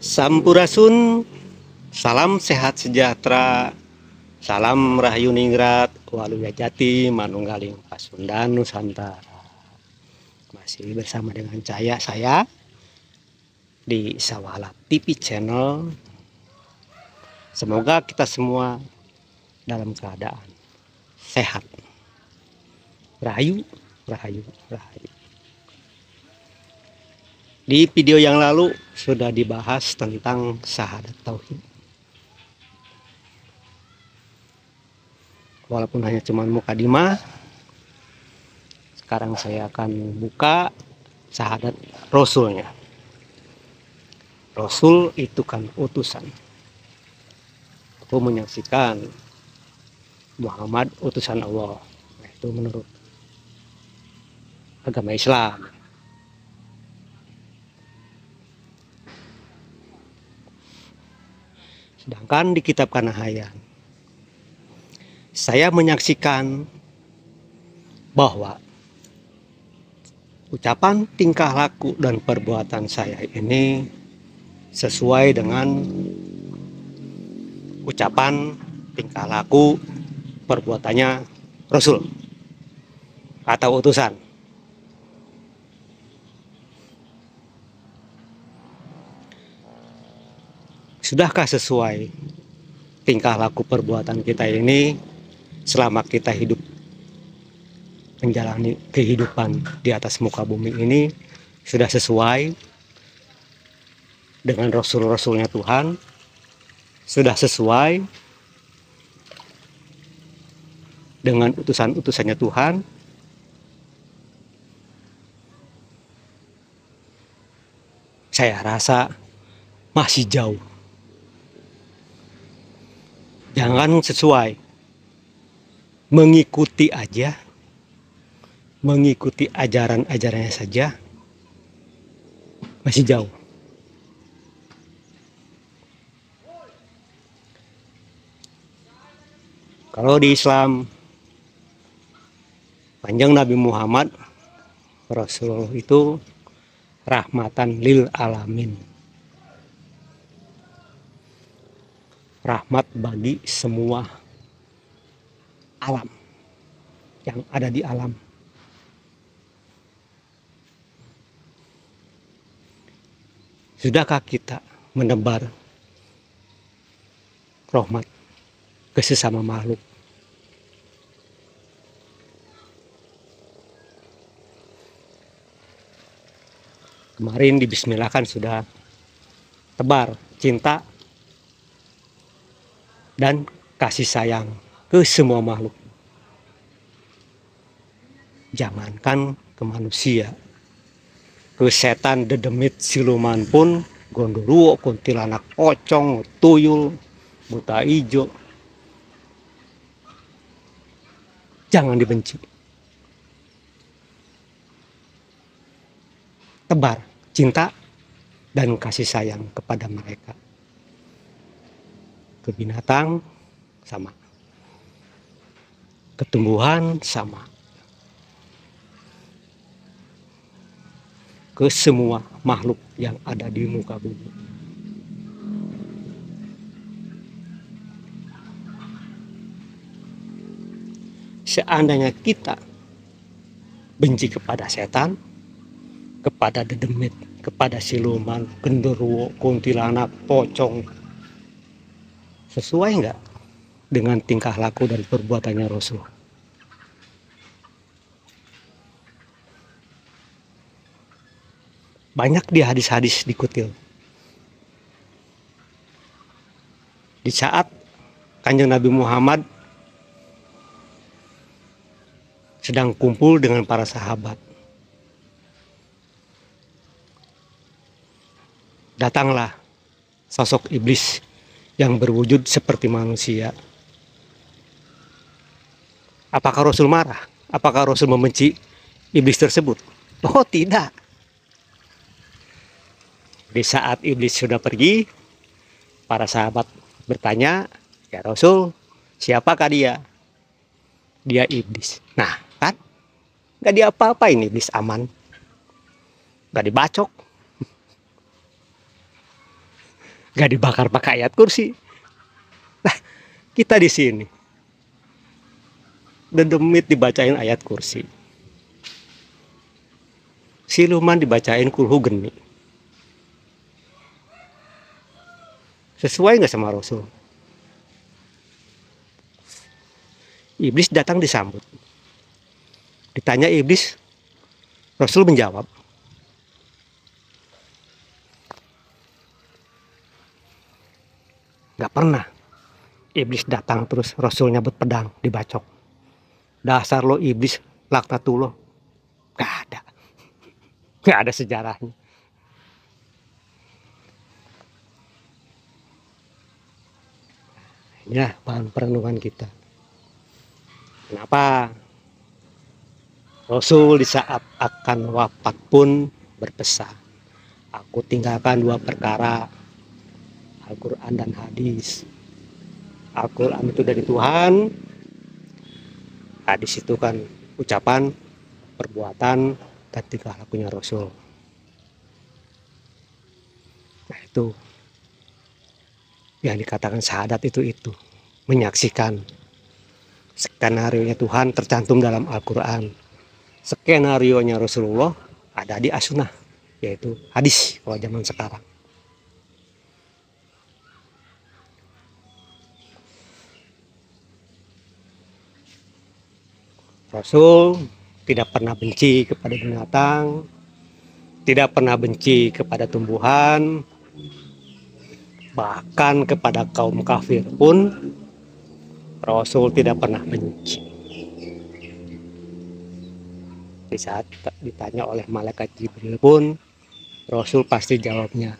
Sampurasun, salam sehat sejahtera, salam rahayu ningrat, waluya jati, manunggaling Pasundan Nusantara. Masih bersama dengan saya di Sawala TV Channel. Semoga kita semua dalam keadaan sehat. Rahayu, rahayu, rahayu. Di video yang lalu sudah dibahas tentang syahadat tauhid. Walaupun hanya cuma mukadimah, sekarang saya akan buka syahadat Rasulnya. Rasul itu kan utusan. Aku menyaksikan Muhammad utusan Allah. Nah, itu menurut agama Islam. Sedangkan di kitab Kanahayan, saya menyaksikan bahwa ucapan, tingkah laku, dan perbuatan saya ini sesuai dengan ucapan, tingkah laku, perbuatannya Rasul atau utusan. Sudahkah sesuai tingkah laku perbuatan kita ini selama kita hidup menjalani kehidupan di atas muka bumi ini? Sudah sesuai dengan Rasul-Rasulnya Tuhan? Sudah sesuai dengan utusan-utusannya Tuhan? Saya rasa masih jauh. Jangan sesuai, mengikuti aja, mengikuti ajaran-ajarannya saja, masih jauh. Kalau di Islam, Kanjeng Nabi Muhammad Rasulullah itu rahmatan lil alamin, rahmat bagi semua alam yang ada di alam. Sudahkah kita menebar rahmat ke sesama makhluk? Kemarin di Bismillah kan sudah tebar cinta dan kasih sayang ke semua makhluk. Jangankan ke manusia, ke setan, dedemit, siluman pun, gondoruo, kuntilanak, pocong, tuyul, buta ijo, jangan dibenci. Tebar cinta dan kasih sayang kepada mereka. Ke binatang sama, ke tumbuhan sama, ke semua makhluk yang ada di muka bumi. Seandainya kita benci kepada setan, kepada dedemit, kepada siluman, genderuwo, kuntilanak, pocong, sesuai nggak dengan tingkah laku dan perbuatannya Rasul? Banyak di hadis-hadis dikutil. Di saat Kanjeng Nabi Muhammad sedang kumpul dengan para sahabat, datanglah sosok iblis yang berwujud seperti manusia. Apakah Rasul marah? Apakah Rasul membenci iblis tersebut? Oh, tidak. Di saat iblis sudah pergi, para sahabat bertanya, "Ya Rasul, siapakah dia?" "Dia iblis." Nah, kan? Gak diapa-apain, iblis aman. Gak dibacok. nggak dibakar pakai ayat kursi. Nah, kita di sini dedemit dibacain ayat kursi, siluman dibacain kulhu geni. Sesuai nggak sama Rasul? Iblis datang disambut. Ditanya iblis, Rasul menjawab, nggak pernah iblis datang terus Rasul nyabut pedang dibacok. Dasar lo iblis, laknatullah. Nggak ada. Nggak ada sejarahnya. Inilah bahan perenungan kita. Kenapa Rasul di saat akan wafat pun berpesan, aku tinggalkan dua perkara, Al-Quran dan hadis. Al-Quran itu dari Tuhan, hadis itu kan ucapan, perbuatan, dan tingkah lakunya Rasul. Nah itu yang dikatakan syahadat itu menyaksikan skenario-nya Tuhan tercantum dalam Al-Quran, skenario-nya Rasulullah ada di as-sunnah, yaitu hadis kalau zaman sekarang. Rasul tidak pernah benci kepada binatang, tidak pernah benci kepada tumbuhan, bahkan kepada kaum kafir pun Rasul tidak pernah benci. Di saat ditanya oleh malaikat Jibril pun Rasul pasti jawabnya,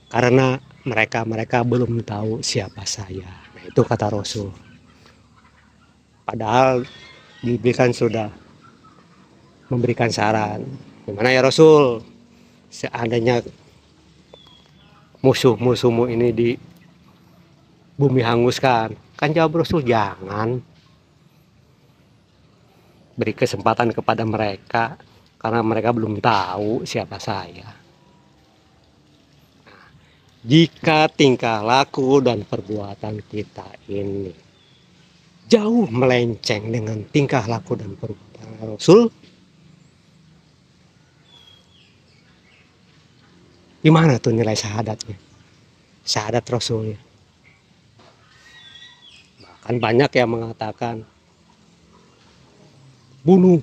karena mereka belum tahu siapa saya. Nah, itu kata Rasul. Padahal Jibril kan sudah memberikan saran. Gimana ya Rasul? Seandainya musuh-musuhmu ini di bumi hanguskan. Kan jawab Rasul, jangan. Beri kesempatan kepada mereka. Karena mereka belum tahu siapa saya. Jika tingkah laku dan perbuatan kita ini jauh melenceng dengan tingkah laku dan perbuatan Rasul, gimana tuh nilai syahadatnya? Syahadat Rasulnya. Bahkan banyak yang mengatakan bunuh,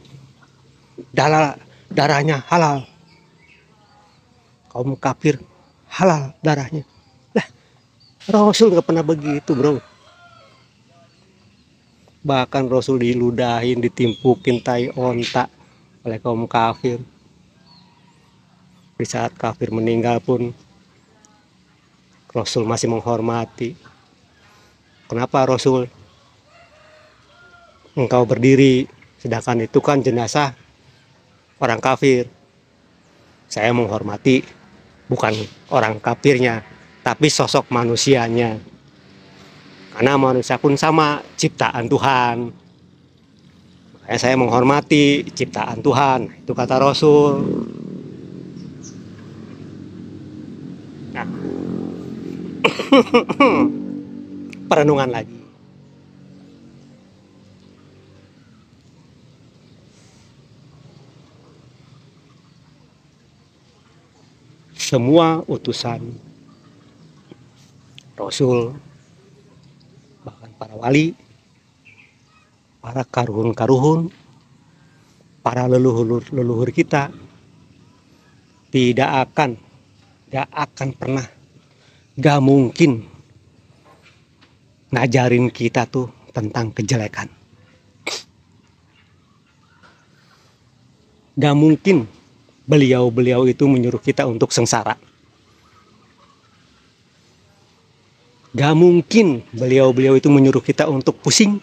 darahnya halal, kaum kafir halal darahnya. Lah, Rasul nggak pernah begitu, bro. Bahkan Rasul diludahin, ditimpukin tai onta oleh kaum kafir. Di saat kafir meninggal pun Rasul masih menghormati. Kenapa Rasul engkau berdiri, sedangkan itu kan jenazah orang kafir? Saya menghormati bukan orang kafirnya, tapi sosok manusianya. Karena manusia pun sama, ciptaan Tuhan. Makanya saya menghormati ciptaan Tuhan. Itu kata Rasul. Nah. Perenungan lagi. Semua utusan Rasul, bahkan para wali, para karuhun-karuhun, para leluhur kita tidak akan pernah, gak mungkin ngajarin kita tuh tentang kejelekan. Gak mungkin beliau itu menyuruh kita untuk sengsara. Gak mungkin beliau itu menyuruh kita untuk pusing,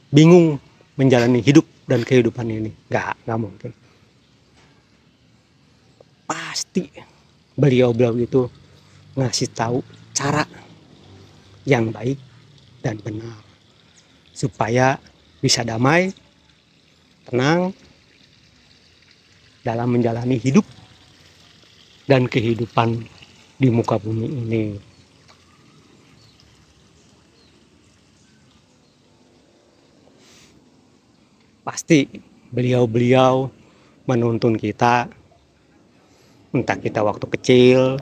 bingung menjalani hidup dan kehidupan ini. Gak mungkin. Pasti beliau itu ngasih tahu cara yang baik dan benar supaya bisa damai, tenang, dalam menjalani hidup dan kehidupan di muka bumi ini. Pasti beliau-beliau menuntun kita, entah kita waktu kecil,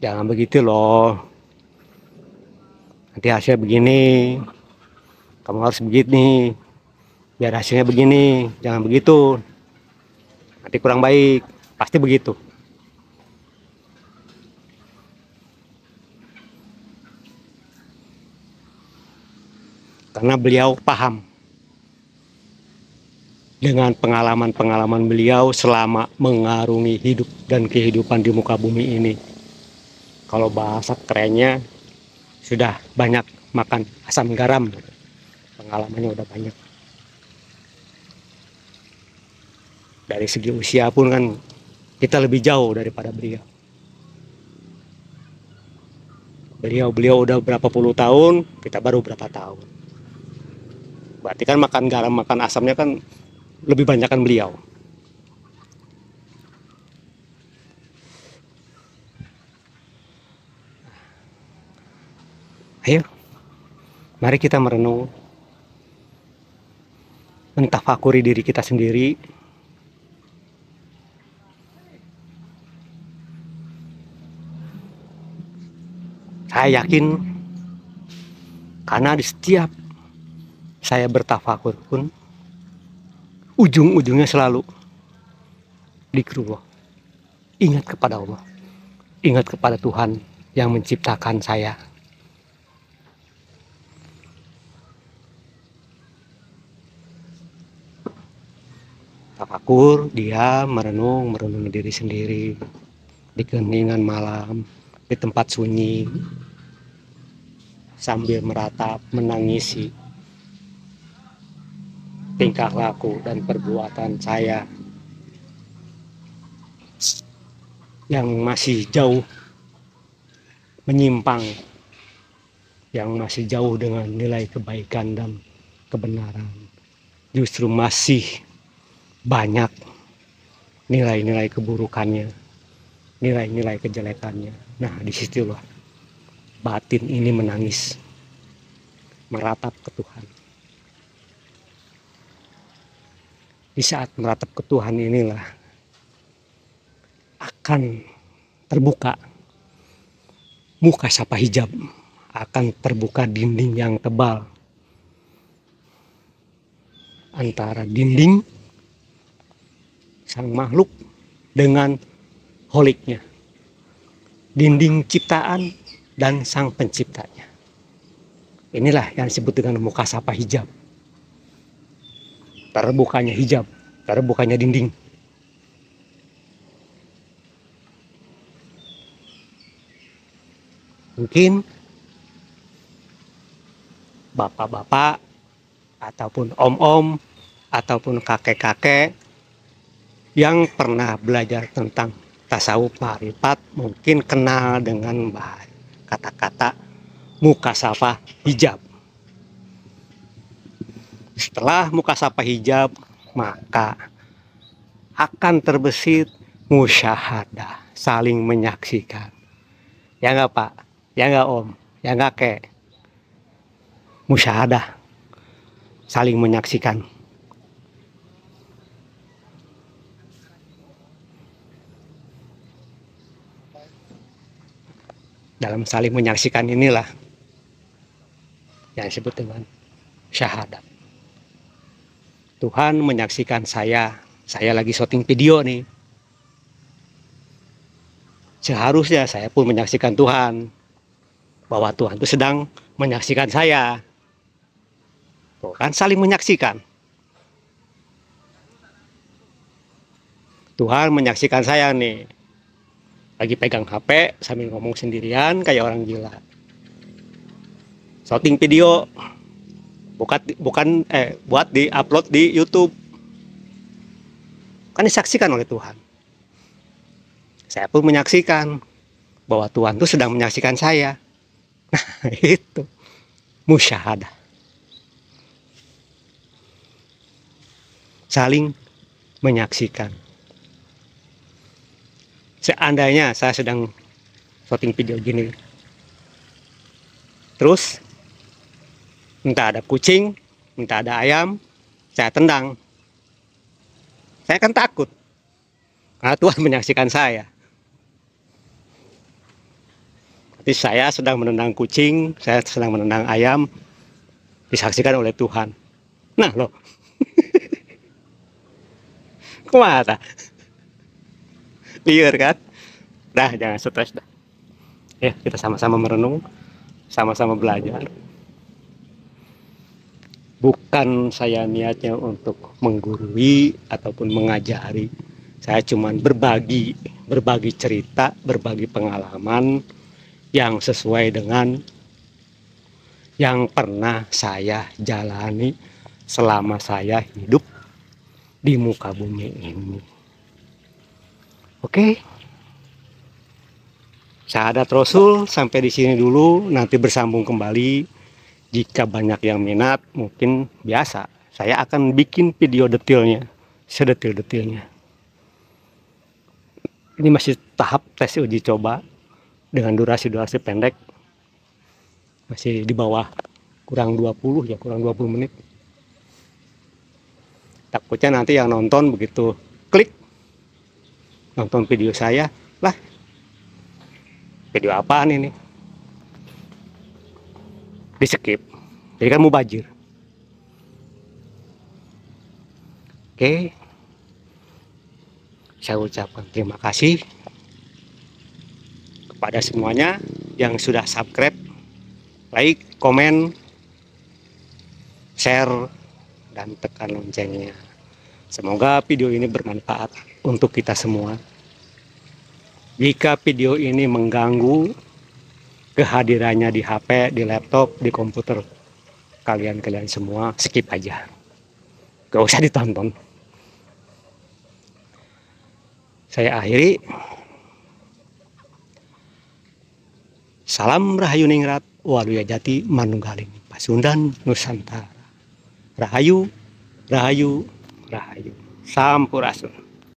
jangan begitu loh, nanti hasilnya begini, kamu harus begini, biar hasilnya begini, jangan begitu, nanti kurang baik, pasti begitu. Karena beliau paham dengan pengalaman-pengalaman beliau selama mengarungi hidup dan kehidupan di muka bumi ini. Kalau bahasa kerennya, sudah banyak makan asam garam, pengalamannya udah banyak. Dari segi usia pun kan kita lebih jauh daripada beliau. Beliau udah berapa puluh tahun, kita baru berapa tahun. Berarti kan makan garam, makan asamnya kan lebih banyak kan beliau. Ayo, mari kita merenung, mentafakuri diri kita sendiri. Saya yakin, karena di setiap saya bertafakur pun, ujung-ujungnya selalu dikerubah. Ingat kepada Allah, ingat kepada Tuhan yang menciptakan saya. Tafakur, dia merenung diri sendiri di keheningan malam, di tempat sunyi, sambil meratap, menangisi tingkah laku dan perbuatan saya yang masih jauh menyimpang, yang masih jauh dengan nilai kebaikan dan kebenaran. Justru masih banyak nilai-nilai keburukannya, nilai-nilai kejelekannya. Nah, disitulah batin ini menangis, meratap ke Tuhan. Di saat meratap ke Tuhan inilah akan terbuka muka sapa hijab, akan terbuka dinding yang tebal antara dinding sang makhluk dengan holiknya, dinding ciptaan dan sang penciptanya. Inilah yang disebut dengan muka sapa hijab. Terbukanya hijab, terbukanya dinding. Mungkin bapak-bapak ataupun om-om ataupun kakek-kakek yang pernah belajar tentang tasawuf ma'rifat mungkin kenal dengan kata-kata muka sapa hijab. Setelah muka sapa hijab, maka akan terbesit musyahadah, saling menyaksikan. Ya enggak Pak? Ya enggak Om? Ya enggak Kek? Musyahadah, saling menyaksikan. Dalam saling menyaksikan inilah yang disebut dengan syahadat. Tuhan menyaksikan saya lagi syuting video nih. Seharusnya saya pun menyaksikan Tuhan, bahwa Tuhan itu sedang menyaksikan saya. Tuh kan, saling menyaksikan. Tuhan menyaksikan saya nih, lagi pegang HP sambil ngomong sendirian kayak orang gila. Syuting video, buat di-upload di YouTube. Kan disaksikan oleh Tuhan. Saya pun menyaksikan bahwa Tuhan itu sedang menyaksikan saya. Nah, itu musyahadah. Saling menyaksikan. Seandainya saya sedang syuting video gini, terus entah ada kucing, entah ada ayam, saya tendang, saya kan takut karena Tuhan menyaksikan saya. Jadi saya sedang menendang kucing, saya sedang menendang ayam, disaksikan oleh Tuhan. Nah loh, kumaha? Liar kan? Dah, jangan stres dah. Ya, kita sama-sama merenung, sama-sama belajar. Bukan saya niatnya untuk menggurui ataupun mengajari. Saya cuman berbagi cerita, berbagi pengalaman yang sesuai dengan yang pernah saya jalani selama saya hidup di muka bumi ini. Oke. Syahadat Rasul sampai di sini dulu, nanti bersambung kembali. Jika banyak yang minat, mungkin biasa saya akan bikin video detailnya, sedetil-detilnya. Ini masih tahap tes uji coba dengan durasi pendek, masih di bawah kurang 20 menit. Takutnya nanti yang nonton begitu klik nonton video saya, lah video apaan ini, di skip, jadi kan mubazir. Oke, saya ucapkan terima kasih kepada semuanya yang sudah subscribe, like, komen, share, dan tekan loncengnya. Semoga video ini bermanfaat untuk kita semua. Jika video ini mengganggu kehadirannya di HP, di laptop, di komputer kalian semua, skip aja, gak usah ditonton. Saya akhiri. Salam Rahayu Ningrat, Waluya Jati, Manunggaling, Pasundan, Nusantara. Rahayu, Rahayu, Rahayu. Sampurasun.